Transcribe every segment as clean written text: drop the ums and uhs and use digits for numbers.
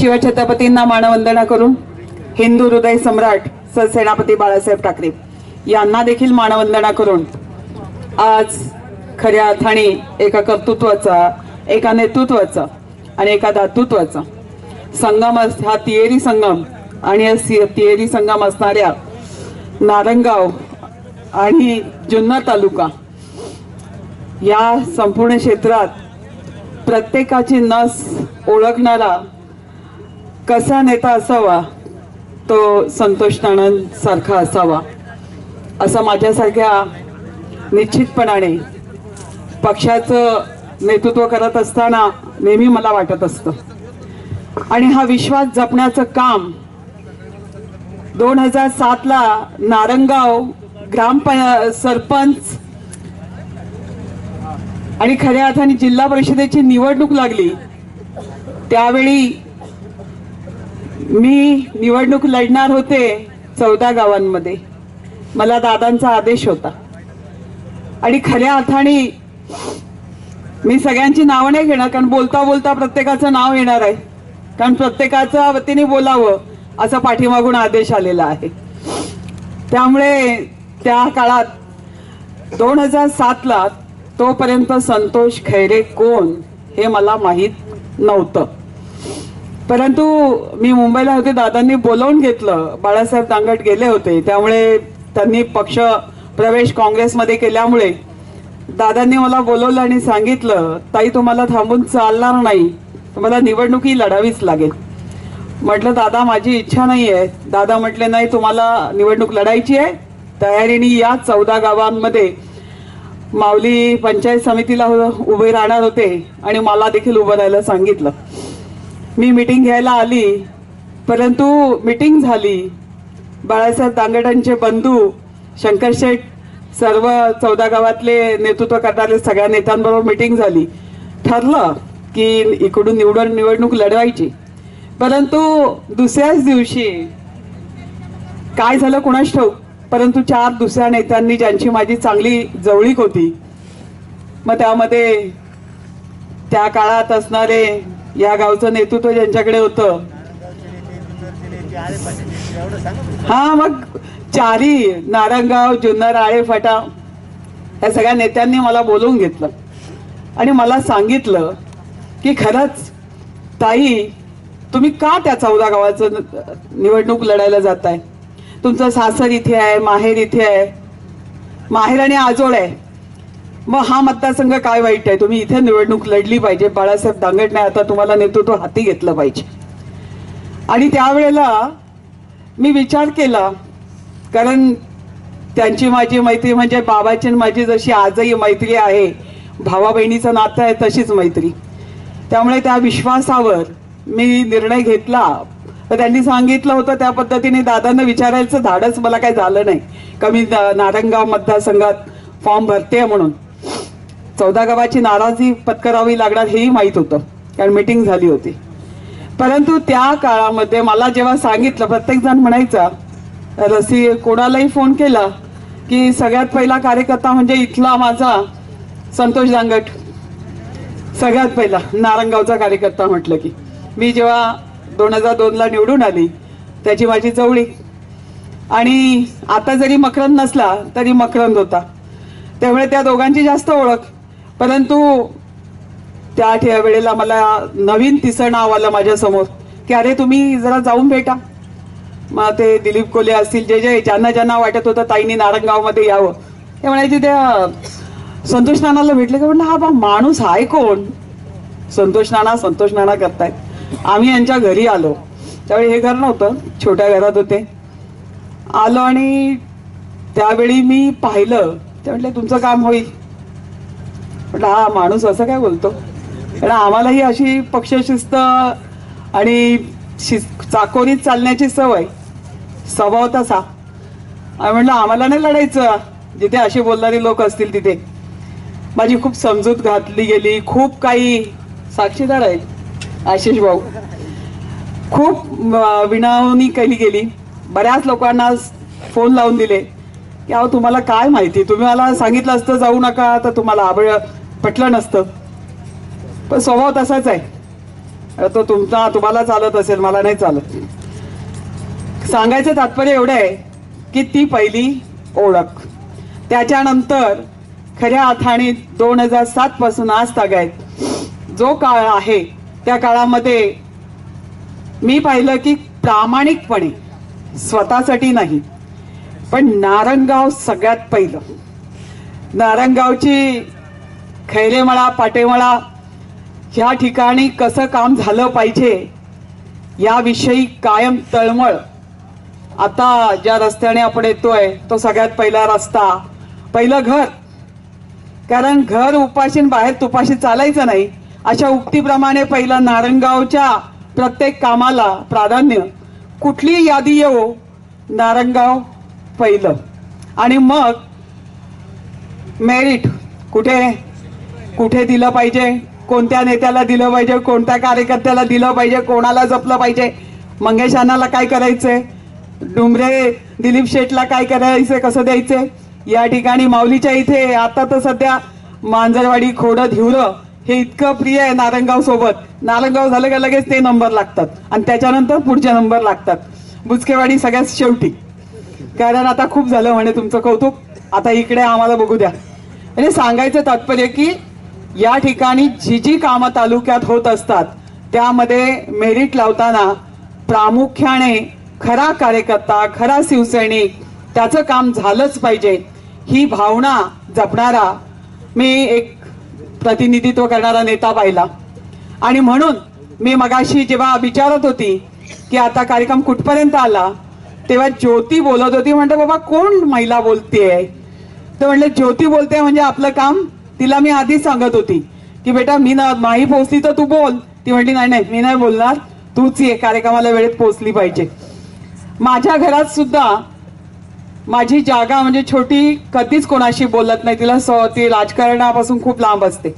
शिवछत्रपतींना मानवंदना करून हिंदू हृदय सम्राट सरसेनापती बाळासाहेब ठाकरे यांना देखील मानवंदना करून आज खऱ्या अर्थाने एका कर्तृत्वाचा, एका नेतृत्वाचा आणि एका दातृत्वाचा संगम, हा तिहेरी संगम आणि या तिहेरी संगम असणाऱ्या नारंगाव आणि जुन्नर तालुका या संपूर्ण क्षेत्रात प्रत्येकाची नस ओळखणारा कसा नेता असावा तो संतोष नानन सारखा असावा असं माझ्यासारख्या निश्चितपणाने पक्षाचं नेतृत्व करत असताना नेहमी मला वाटत असतं. आणि हा विश्वास जपण्याचं काम 2007 ला नारंगाव सरपंच आणि खऱ्या अर्थाने जिल्हा परिषदेची निवडणूक लागली त्यावेळी मी निवडणूक लढणार होते 14 गावांमध्ये. मला दादांचा आदेश होता आणि खऱ्या अर्थाने मी सगळ्यांची नावं नाही घेणार कारण बोलता बोलता प्रत्येकाचं नाव येणार आहे, कारण प्रत्येकाच्या वतीने बोलावं असा पाठीमागून आदेश आलेला आहे. त्यामुळे त्या काळात 2007 ला तोपर्यंत संतोष खैरे कोण हे मला माहीत नव्हतं. परंतु मी मुंबईला होते, दादांनी बोलावून घेतलं, बाळासाहेब दांगट गेले होते त्यामुळे त्यांनी पक्ष प्रवेश काँग्रेसमध्ये केल्यामुळे दादांनी मला बोलवलं आणि सांगितलं, ताई तुम्हाला थांबून चालणार नाही, तुम्हाला निवडणुकी लढावीच लागेल. म्हटलं दादा माझी इच्छा नाही आहे. दादा म्हटले नाही तुम्हाला निवडणूक लढायची आहे, तयारीने या. 14 गावांमध्ये माऊली पंचायत समितीला उभे राहणार होते आणि मला देखील उभं राहायला सांगितलं. मी मीटिंग घ्यायला आली, परंतु मीटिंग झाली. बाळासाहेब दांगटांचे बंधू शंकरशेठ सर्व 14 गावातले नेतृत्व करणारे सगळ्या नेत्यांबरोबर मीटिंग झाली. ठरलं की इकडून निवडणूक लढवायची. परंतु दुसऱ्याच दिवशी काय झालं कोणास ठाऊक, परंतु 4 दुसऱ्या नेत्यांनी ज्यांची माझी चांगली जवळीक होती, मग त्यामध्ये त्या काळात असणारे या गावचं नेतृत्व ज्यांच्याकडे होतं, हा मग 4ही नारंगाव, जुन्नर, आळे फाटा या सगळ्या नेत्यांनी मला बोलवून घेतलं आणि मला सांगितलं की खरंच ताई तुम्ही का त्या 14 गावाचं निवडणूक लढायला जाताय? तुमचं सासर इथे आहे, माहेर इथे आहे, माहेर आणि आजोळ आहे, मग हा मतदारसंघ काय वाईट आहे? तुम्ही इथे निवडणूक लढली पाहिजे. बाळासाहेब दांगटने आता तुम्हाला नेतृत्व हाती घेतलं पाहिजे. आणि त्यावेळेला मी विचार केला, कारण त्यांची माझी मैत्री म्हणजे बाबाची माझी जशी आजही मैत्री आहे, भावा बहिणीचं नातं आहे तशीच मैत्री. त्यामुळे त्या विश्वासावर मी निर्णय घेतला. तर त्यांनी सांगितलं होतं त्या पद्धतीने दादांना विचारायचं धाडस मला काही झालं नाही का मी नारंगाव मतदारसंघात फॉर्म भरते म्हणून. 14 गावाची नाराजी पत्करावी लागणार हेही माहीत होतं कारण मीटिंग झाली होती. परंतु त्या काळामध्ये मला जेव्हा सांगितलं, प्रत्येक जण म्हणायचा, कोणालाही फोन केला की सगळ्यात पहिला कार्यकर्ता म्हणजे इथला माझा संतोष दांगट, सगळ्यात पहिला नारंगावचा कार्यकर्ता म्हटलं की. मी जेव्हा 2002 ला निवडून आली त्याची माझी जवळीक, आणि आता जरी मकरंद नसला तरी मकरंद होता, त्यामुळे त्या दोघांची जास्त ओळख. परंतु त्या वेळेला मला नवीन तिसरं नाव आलं माझ्या समोर की अरे तुम्ही जरा जाऊन भेटा. मग ते दिलीप कोले असतील, जे ज्यांना वाटत होतं ताईंनी नारंगावमध्ये यावं, ते म्हणायचे त्या संतोष नानाला भेटले का? म्हटलं हा बा माणूस आहे कोण? संतोष नाना करतायत. आम्ही यांच्या घरी आलो, त्यावेळी हे घर नव्हतं, छोट्या घरात होते. आलो आणि त्यावेळी मी पाहिलं, ते म्हटले तुमचं काम होईल. म्हटलं हा माणूस असं काय बोलतो? कारण आम्हालाही अशी पक्षशिस्त आणि चाकोरीत चालण्याची सवय, स्वभाव तसा. आणि म्हटलं आम्हाला नाही लढायचं जिथे असे बोलणारे लोक असतील तिथे. माझी खूप समजूत घातली गेली, खूप काही साक्षीदार आहेत आशिष भाऊ, खूप विनवणी केली गेली. बऱ्याच लोकांना फोन लावून दिले की अहो तुम्हाला काय माहिती, तुम्ही मला सांगितलं असतं जाऊ नका तर तुम्हाला पटलं नसतं. पण स्वभाव तसाच आहे तो तुमचा, तुम्हाला चालत असेल, मला नाही चालत. सांगायचं तात्पर्य एवढं आहे की ती पहिली ओळख. त्याच्यानंतर खऱ्या अर्थाने 2007 पासून आज तागायत जो काळ आहे त्या काळामध्ये मी पाहिलं की प्रामाणिकपणे, स्वतःसाठी नाही पण नारंगाव सगळ्यात पहिलं, नारंगावची खैरेमळा पाटेमळा ह्या ठिकाणी कसं काम झालं पाहिजे याविषयी कायम तळमळ. आता ज्या रस्त्याने आपण येतोय तो सगळ्यात पहिला रस्ता, पहिलं घर. कारण घर उपाशी बाहेर तुपाशी चालायचं नाही अशा उक्तीप्रमाणे पहिलं नारंगावच्या प्रत्येक कामाला प्राधान्य. कुठली यादी येवो, नारंगाव पहिलं. आणि मग मेरिट कुठे कुठे दिलं पाहिजे, कोणत्या नेत्याला दिलं पाहिजे, कोणत्या कार्यकर्त्याला दिलं पाहिजे, कोणाला जपलं पाहिजे, मंगेश अण्णाला काय करायचंय, डुमरे दिलीप शेठला काय करायचंय, कसं द्यायचंय. या ठिकाणी माऊलीच्या इथे आता तर सध्या मांजरवाडी, खोडं, धिवरं हे इतकं प्रिय आहे नारंगाव सोबत. नारंगाव झालं का लगेच ते नंबर लागतात आणि त्याच्यानंतर पुढचे नंबर लागतात. बुचकेवाडी सगळ्यात शेवटी, कारण आता खूप झालं म्हणे तुमचं कौतुक, आता इकडे आम्हाला बघू द्या. म्हणजे सांगायचं तात्पर्य की या ठिकाणी जी जी कामं तालुक्यात होत असतात त्यामध्ये मेरिट लावताना प्रामुख्याने खरा कार्यकर्ता, खरा शिवसैनिक, त्याचं काम झालंच पाहिजे ही भावना जपणारा मी एक प्रतिनिधित्व करणारा नेता पाहिला. आणि म्हणून मी मगाशी जेव्हा विचारत होती की आता कार्यक्रम कुठपर्यंत आला तेव्हा ज्योती बोलत होती. म्हणते बाबा कोण महिला बोलतेय, तर म्हणले ज्योती बोलते म्हणजे आपलं काम. तिला मी आधीच सांगत होती की बेटा मी नाही पोहोचली तर तू बोल. ती म्हणली नाही नाही मी नाही बोलणार, तूच ये, कार्यक्रमाला वेळेत पोहोचली पाहिजे. माझ्या घरात सुद्धा माझी जागा म्हणजे छोटी, कधीच कोणाशी बोलत नाही. ती राजकारणापासून खूप लांब असते,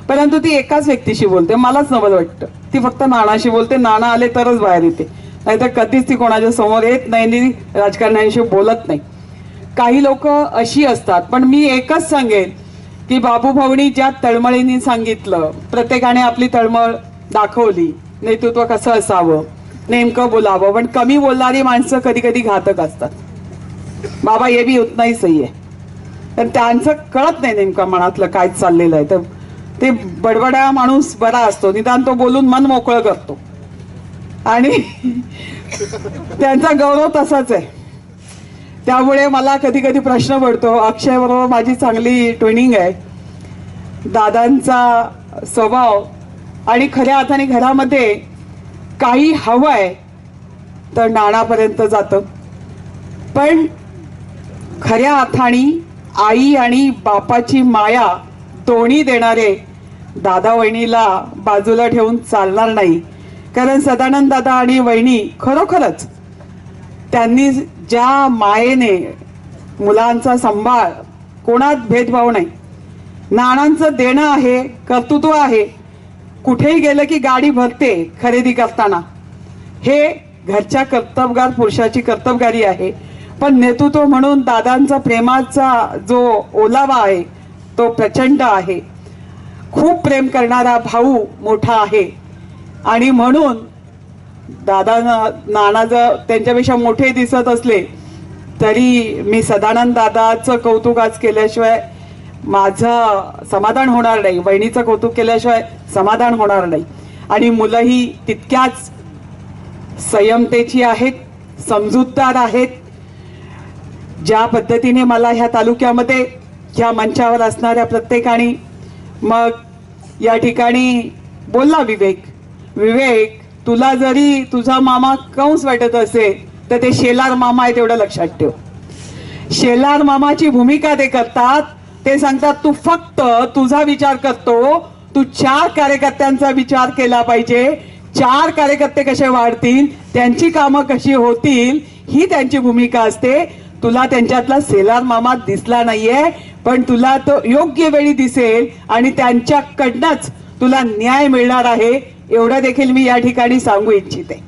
परंतु ती एकाच व्यक्तीशी बोलते. मलाच नवल वाटतं ती फक्त नानाशी बोलते. नाना आले तरच बाहेर येते, नाहीतर कधीच ती कोणाच्या समोर येत नाही, राजकारण्यांशी बोलत नाही. काही लोक अशी असतात. पण मी एकच सांगेन की बाबूभाऊनी ज्या तळमळीने सांगितलं, प्रत्येकाने आपली तळमळ दाखवली, नेतृत्व कसं असावं, नेमकं बोलावं. पण कमी बोलणारी माणसं कधी कधी घातक असतात. बाबा ये भी उतना ही सही आहे. तर त्यांचं कळत नाही नेमकं मनातलं काय चाललेलं आहे. तर ते बडबडा माणूस बरा असतो, निदान तो बोलून मन मोकळं करतो आणि त्यांचा गौरव तसाच आहे. त्यामुळे मला कधी कधी प्रश्न पडतो. अक्षय बरोबर माझी चांगली ट्विनिंग आहे. दादांचा स्वभाव आणि खऱ्या अर्थाने घरामध्ये काही हवंय तर नानापर्यंत जातं. पण खऱ्या अर्थाने आई आणि बापाची माया दोन्ही देणारे दादा वहिनीला बाजूला ठेवून चालणार नाही. कारण सदानंद दादा आणि वहिनी खरोखरच त्यांनी ज्या मायेने मुलांचा सांभाळ, कोणात भेदभाव नाही, नानांचं देणं आहे, कर्तृत्व आहे. कुठेही गेलं की गाडी भरते खरेदी करताना, हे घरच्या कर्तबगार पुरुषाची कर्तबगारी आहे. पण नेतृत्व म्हणून दादांचा प्रेमाचा जो ओलावा आहे तो प्रचंड आहे. खूप प्रेम करणारा भाऊ मोठा आहे. आणि म्हणून दादा नाना जर त्यांच्यापेक्षा मोठे दिसत असले तरी मी सदानंद दादाचं कौतुक आज केल्याशिवाय माझं समाधान होणार नाही, बहिणीचं कौतुक केल्याशिवाय समाधान होणार नाही. आणि मुलंही तितक्याच संयमतेची आहेत, समजूतदार आहेत. ज्या पद्धतीने मला ह्या तालुक्यामध्ये ह्या मंचावर असणाऱ्या प्रत्येकाने, मग या ठिकाणी बोलला विवेक, तुला जरी तुझा मामा कंस वाटत असेल तर ते शेलार मामा आहे तेवढं लक्षात ठेव. शेलार मामाची भूमिका ते करतात. ते सांगतात तू फक्त तुझा विचार करतो, तू 4 कार्यकर्त्यांचा विचार केला पाहिजे. 4 कार्यकर्ते कसे वाढतील, त्यांची कामं कशी होतील, ही त्यांची भूमिका असते. तुला त्यांच्यातला शेलार मामा दिसला नाहीये, पण तुला तो योग्य वेळी दिसेल आणि त्यांच्याकडनंच तुला न्याय मिळणार आहे, एवढं देखील मी या ठिकाणी सांगू इच्छिते.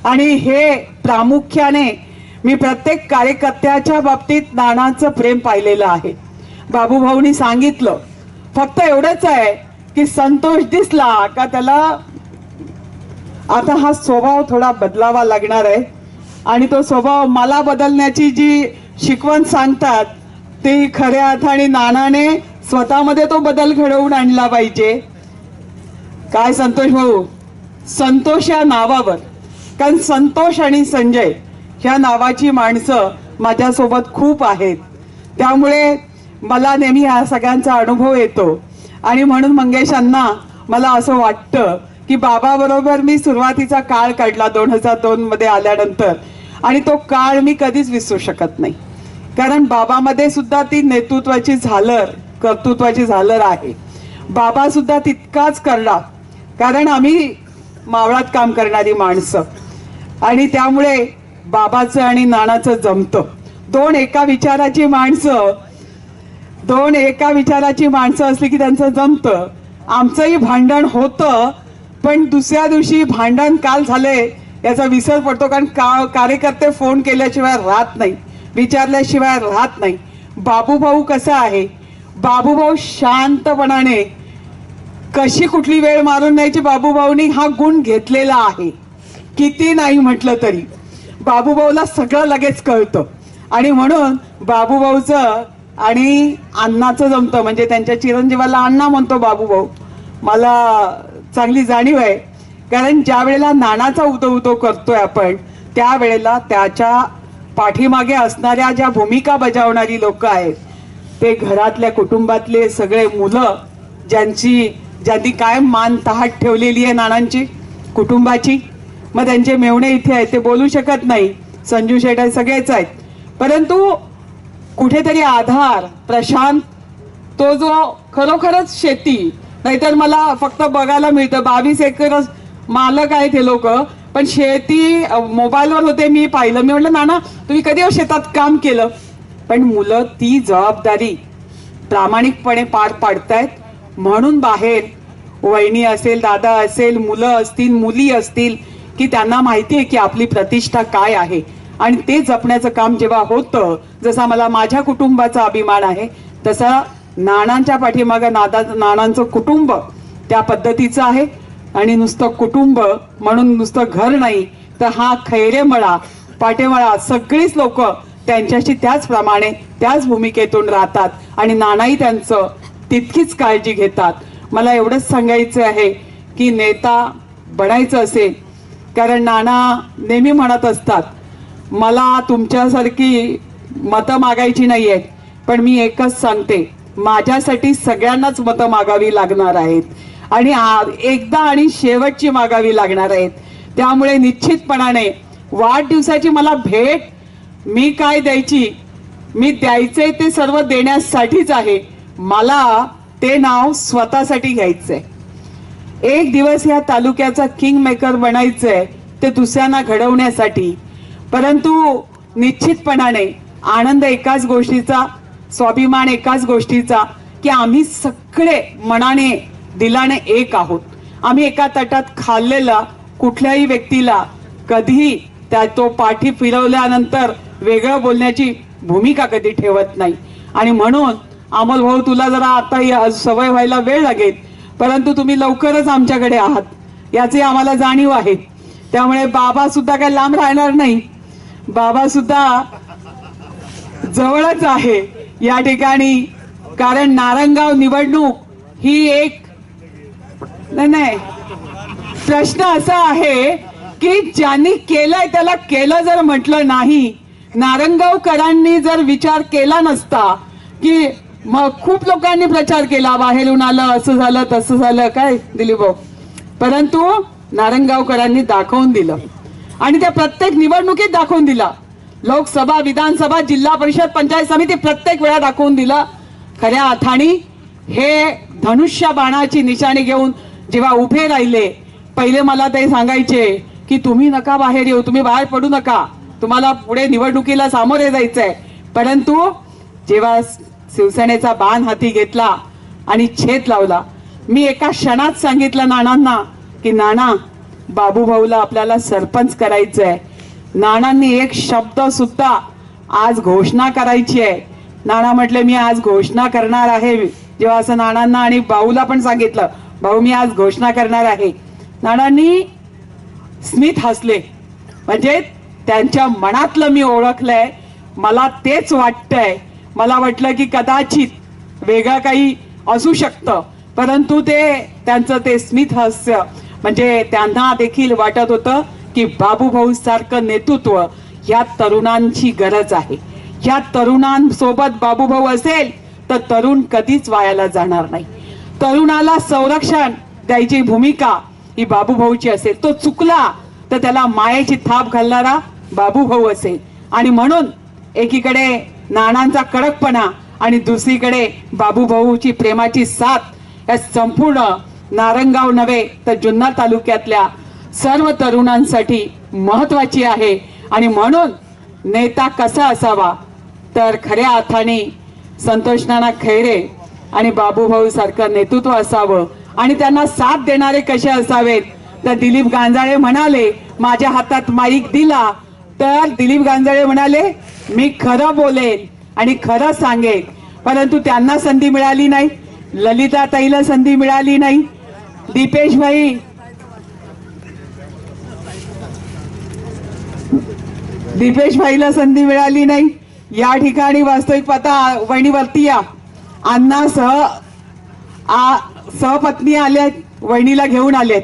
आणि हे प्रामुख्याने मी प्रत्येक कार्यकर्त्याच्या बाबतीत नानाचं प्रेम पाहिलेलं आहे. बाबूभाऊनी सांगितलं फक्त एवढंच आहे की संतोष दिसला का त्याला आता हा स्वभाव थोडा बदलावा लागणार आहे आणि तो स्वभाव मला बदलण्याची जी शिकवण सांगतात ती खऱ्या अर्थाने नानाने स्वतःमध्ये तो बदल घडवून आणला पाहिजे. काय संतोष भाऊ, संतोष या नावावर, कारण संतोष आणि संजय ह्या नावाची माणसं माझ्यासोबत खूप आहेत, त्यामुळे मला नेहमी ह्या सगळ्यांचा अनुभव येतो. आणि म्हणून मंगेशांना मला असं वाटतं की बाबाबरोबर मी सुरुवातीचा काळ काढला 2002 मध्ये आल्यानंतर, आणि तो काळ मी कधीच विसरू शकत नाही. कारण बाबामध्ये सुद्धा ती नेतृत्वाची झालर, कर्तृत्वाची झालर आहे. बाबा सुद्धा तितकाच करला, कारण आम्ही मावळात काम करणारी माणसं, आणि त्यामुळे बाबाचं आणि नानाचं जमतं. दोन एका विचाराची माणसं असली की त्यांचं जमतं. आमचंही भांडण होतं, पण दुसऱ्या दिवशी भांडण काल झाले याचा विसर पडतो, कारण कार्यकर्ते फोन केल्याशिवाय राहत नाही, विचारल्याशिवाय राहत नाही. बाबूभाऊ कसा आहे, बाबूभाऊ शांतपणाने कशी कुठली वेळ मारून न्यायची बाबूभाऊनी हा गुण घेतलेला आहे. किती नाही म्हटलं तरी बाबूभाऊला सगळं लगेच कळतं, आणि म्हणून बाबूभाऊचं आणि अण्णाचं जमतं. म्हणजे त्यांच्या चिरंजीवाला अण्णा म्हणतो बाबूभाऊ, मला चांगली जाणीव आहे. कारण ज्या वेळेला नानाचा उदो करतोय आपण, त्यावेळेला त्याच्या पाठीमागे असणाऱ्या ज्या भूमिका बजावणारी लोक आहेत ते घरातल्या कुटुंबातले सगळे मुलं, ज्यांनी कायम मान तहाट ठेवलेली आहे नानांची कुटुंबाची. मग त्यांचे मेवणे इथे आहेत, ते बोलू शकत नाही, संजू शेठ आहे, सगळेच आहेत, परंतु कुठेतरी आधार प्रशांत, तो जो खरोखरच शेती, नाहीतर मला फक्त बघायला मिळतं 22 एकर मालक आहेत हे लोक, पण शेती मोबाईलवर होते, मी पाहिलं. मी म्हटलं नाना तुम्ही कधी शेतात काम केलं, पण मुलं ती जबाबदारी प्रामाणिकपणे पार पाडतायत. म्हणून बाहेर वहिनी असेल, दादा असेल, मुलं असतील, मुली असतील, की त्यांना माहिती आहे की आपली प्रतिष्ठा काय आहे, आणि ते जपण्याचं काम जेव्हा होतं, जसा मला माझ्या कुटुंबाचा अभिमान आहे तसा नानांच्या पाठीमागे नानांचं कुटुंब त्या पद्धतीचं आहे. आणि नुसतं कुटुंब म्हणून नुसतं घर नाही, तर हा खैरेमळा, पाटेमळा, सगळीच लोक त्यांच्याशी त्याचप्रमाणे त्याच भूमिकेतून राहतात, आणि नानाही त्यांचं तितकीच काळजी घेतात. मला एवढंच सांगायचं आहे की नेता बनायचं असेल, कारण नाना नेहमी म्हणत असतात मला तुमच्यासारखी मतं मागायची नाही आहेत, पण मी एकच सांगते, माझ्यासाठी सगळ्यांनाच मतं मागावी लागणार आहेत, आणि एकदा आणि शेवटची मागावी लागणार आहेत. त्यामुळे निश्चितपणाने वाढदिवसाची मला भेट मी काय द्यायची, मी द्यायचंय ते सर्व देण्यासाठीच आहे. मला ते नाव स्वतःसाठी घ्यायचंय. एक दिवस या तालुक्याचा किंग मेकर बनायचंय, ते दुसऱ्यांना घडवण्यासाठी. परंतु निश्चितपणाने आनंद एकाच गोष्टीचा, स्वाभिमान एकाच गोष्टीचा, की आम्ही सगळे मनाने दिलाने एक आहोत. आम्ही एका ताटात खाल्लेला कुठल्याही व्यक्तीला कधी तो पाठी फिरवल्यानंतर वेगळं बोलण्याची भूमिका कधी ठेवत नाही. आणि म्हणून अमोल भाऊ, तुला जरा आता सवय व्हायला वेळ लागेल, परंतु तुम्ही लवकरच आमच्याकडे आहात याची आम्हाला जाणीव आहे. त्यामुळे बाबा सुद्धा काही लांब राहणार नाही, बाबा सुद्धा जवळच आहे या ठिकाणी. कारण नारंगाव निवडणूक ही एक नाही, प्रश्न असा आहे की ज्यांनी केलंय त्याला केलं जर म्हटलं नाही, नारंगावकरांनी जर विचार केला नसता, की मग खूप लोकांनी प्रचार केला, बाहेरून आलं, असं झालं तसं झालं, काय दिलीप भाऊ, परंतु नारंगावकरांनी दाखवून दिलं, आणि त्या प्रत्येक निवडणुकीत दाखवून दिला. लोकसभा, विधानसभा, जिल्हा परिषद, पंचायत समिती प्रत्येक वेळा दाखवून दिला. खऱ्या अर्थाने हे धनुष्य बाणाची निशाणी घेऊन जेव्हा उभे राहिले, पहिले मला ते सांगायचे की तुम्ही नका बाहेर येऊ, तुम्ही बाहेर पडू नका, तुम्हाला पुढे निवडणुकीला सामोरे जायचंय. परंतु जेव्हा शिवसेनेचा बाण हाती घेतला आणि छेद लावला, मी एका क्षणात सांगितलं नानांना की नाना, बाबूभाऊला आपल्याला सरपंच करायचंय, नानांनी एक शब्द सुद्धा आज घोषणा करायची आहे. नाना म्हटले मी आज घोषणा करणार आहे. जेव्हा असं नानांना आणि भाऊला पण सांगितलं, भाऊ मी आज घोषणा करणार आहे, नानांनी स्मित हसले. म्हणजे त्यांच्या मनातलं मी ओळखलंय. मला तेच वाटतंय. मला वाटलं की कदाचित वेगळं काही असू शकतं, परंतु त्यांचं ते स्मित हास्य म्हणजे त्यांना देखील वाटत होतं की बाबू भाऊ सारखं नेतृत्व या तरुणांची गरज आहे. या तरुणांसोबत बाबू भाऊ असेल तर तरुण कधीच वायाला जाणार नाही. तरुणाला संरक्षण द्यायची भूमिका ही बाबू भाऊची असेल. तो चुकला तर त्याला मायेची थाप घालणारा बाबू भाऊ असेल. आणि म्हणून एकीकडे नानांचा कडकपणा आणि दुसरीकडे बाबू भाऊची प्रेमाची साथ या संपूर्ण नारंगाव नव्हे तर जुन्नर तालुक्यातल्या सर्व तरुणांसाठी महत्वाची आहे. आणि म्हणून नेता कसा असावा तर खऱ्या अर्थाने संतोष नाना खैरे आणि बाबू भाऊ सारखं नेतृत्व असावं. आणि त्यांना साथ देणारे कसे असावेत तर दिलीप गांजाळे म्हणाले माझ्या हातात माईक दिला तर दिलीप गांजाळे म्हणाले मी खरं बोलेन आणि खरं सांगेन. परंतु त्यांना संधी मिळाली नाही. ललिता ताईला संधी मिळाली नाही. दीपेश भाईला संधी मिळाली नाही. या ठिकाणी वास्तविक पाहता वहिनीवरती या अण्णा सहपत्नी आल्यात, वहिनीला घेऊन आलेत.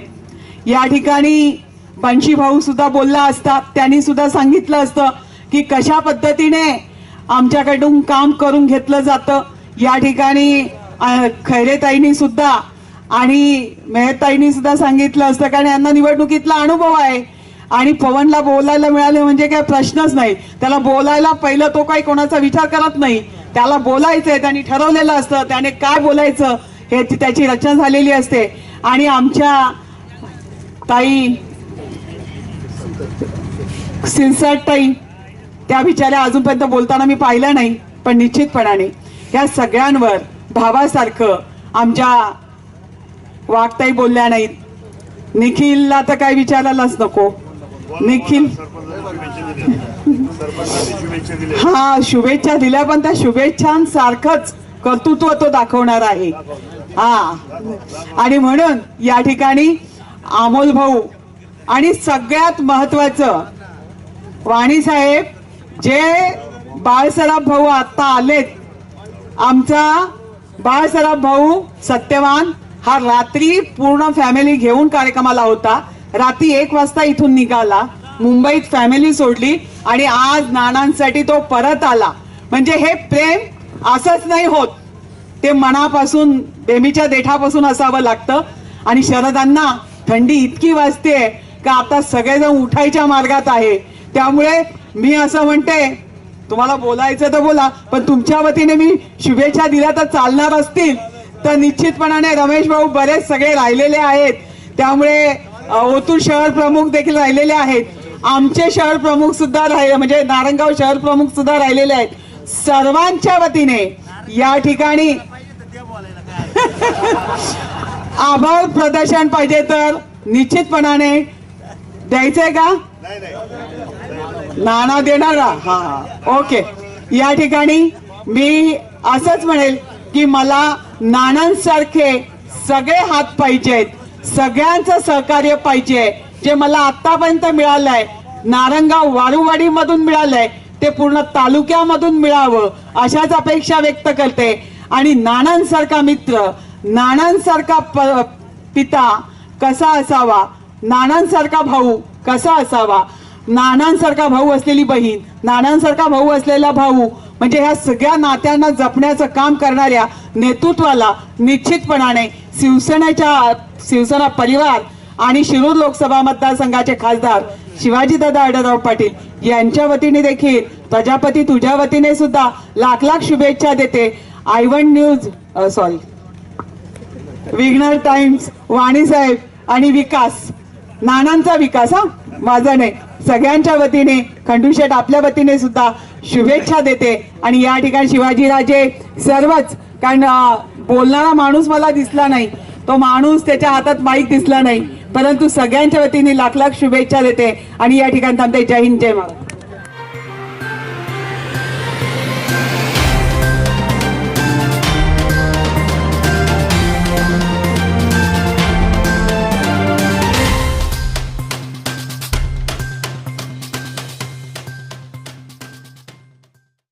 या ठिकाणी बंशी भाऊ सुद्धा बोलला असता. त्यांनी सुद्धा सांगितलं असतं की कशा पद्धतीने आमच्याकडून काम करून घेतलं जातं. या ठिकाणी खैरेताईंनी सुद्धा आणि मेहताईंनी सुद्धा सांगितलं असतं, कारण यांना निवडणुकीतला अनुभव आहे. आणि पवनला बोलायला मिळाले म्हणजे काय प्रश्नच नाही. त्याला बोलायला पहिलं तो काही कोणाचा विचार करत नाही. त्याला बोलायचंय, त्यांनी ठरवलेलं असतं त्याने काय बोलायचं हे त्याची रचना झालेली असते. आणि आमच्या ताई सिरसाट ताई त्या बिचाऱ्या अजूनपर्यंत बोलताना मी पाहिलं नाही, पण निश्चितपणाने या सगळ्यांवर भावासारखं आमच्या वाघताई बोलल्या नाहीत. निखिलला तर काय विचारायलाच नको. निखिल हा शुभेच्छा दिल्या, पण त्या शुभेच्छांसारखंच कर्तृत्व तो दाखवणार आहे. हा आणि म्हणून या ठिकाणी अमोल भाऊ आणि सगळ्यात महत्वाचं वाणी साहेब जे बाळसराफ भाऊ आता आलेत. आमचा बाळसराफ भाऊ सत्यवान हा रात्री पूर्ण फॅमिली घेऊन कार्यक्रमाला होता. रात्री 1 वाजता इथून निघाला, मुंबईत फॅमिली सोडली आणि आज नानांसाठी तो परत आला. म्हणजे हे प्रेम असंच नाही होत, ते मनापासून बेमीच्या देठापासून असावं लागतं. आणि शरदांना थंडी इतकी वाजते का आता सगळेजण उठायच्या मार्गात आहे. त्यामुळे मी असं म्हणते तुम्हाला बोलायचं तर बोला, पण तुमच्या वतीने मी शुभेच्छा दिल्या तर चालणार असतील तर निश्चितपणाने रमेश भाऊ बरेच सगळे राहिलेले आहेत. त्यामुळे ओतूर शहर प्रमुख देखील राहिलेले आहेत. आमचे शहर प्रमुख सुद्धा राहिले, म्हणजे नारंगाव शहर प्रमुख सुद्धा राहिलेले आहेत. सर्वांच्या वतीने या ठिकाणी आभार प्रदर्शन पाहिजे तर निश्चितपणाने द्यायचंय का? नाना देणार. हा ओके. या ठिकाणी मी असंच म्हणेल की मला नानांसारखे सगळे हात पाहिजेत, सगळ्यांचं सहकार्य पाहिजे. जे मला आतापर्यंत मिळालंय नारंगाव वारुवाडी मधून मिळालंय ते पूर्ण तालुक्यामधून मिळावं अशाच अपेक्षा व्यक्त करते. आणि नानांसारखा मित्र, नानांसारखा पिता कसा असावा, नानांसारखा भाऊ कसा असावा, नानांसारखा भाऊ असलेली बहीण, नानांसारखा भाऊ असलेला भाऊ, म्हणजे ह्या सगळ्या नात्यांना जपण्याचं काम करणाऱ्या नेतृत्वाला निश्चितपणाने शिवसेना परिवार आणि शिरूर लोकसभा मतदारसंघाचे खासदार शिवाजीदादा आढळराव पाटील यांच्या वतीने देखील प्रजापती तुझ्या वतीने सुद्धा लाख लाख शुभेच्छा देते. I1 न्यूज विघ्नर टाइम्स, वाणी साहेब आणि विकास, नानांचा विकास, हा माझा नाही, सगळ्यांच्या वतीने खंडूशेठ आपल्या वतीने सुद्धा शुभेच्छा देते. आणि या ठिकाणी शिवाजीराजे सर्वच, कारण बोलणारा माणूस मला दिसला नाही, तो माणूस त्याच्या हातात माईक दिसला नाही, परंतु सगळ्यांच्या वतीने लाख लाख शुभेच्छा देते आणि या ठिकाणी थांबते. जय हिंद, जय महाराष्ट्र.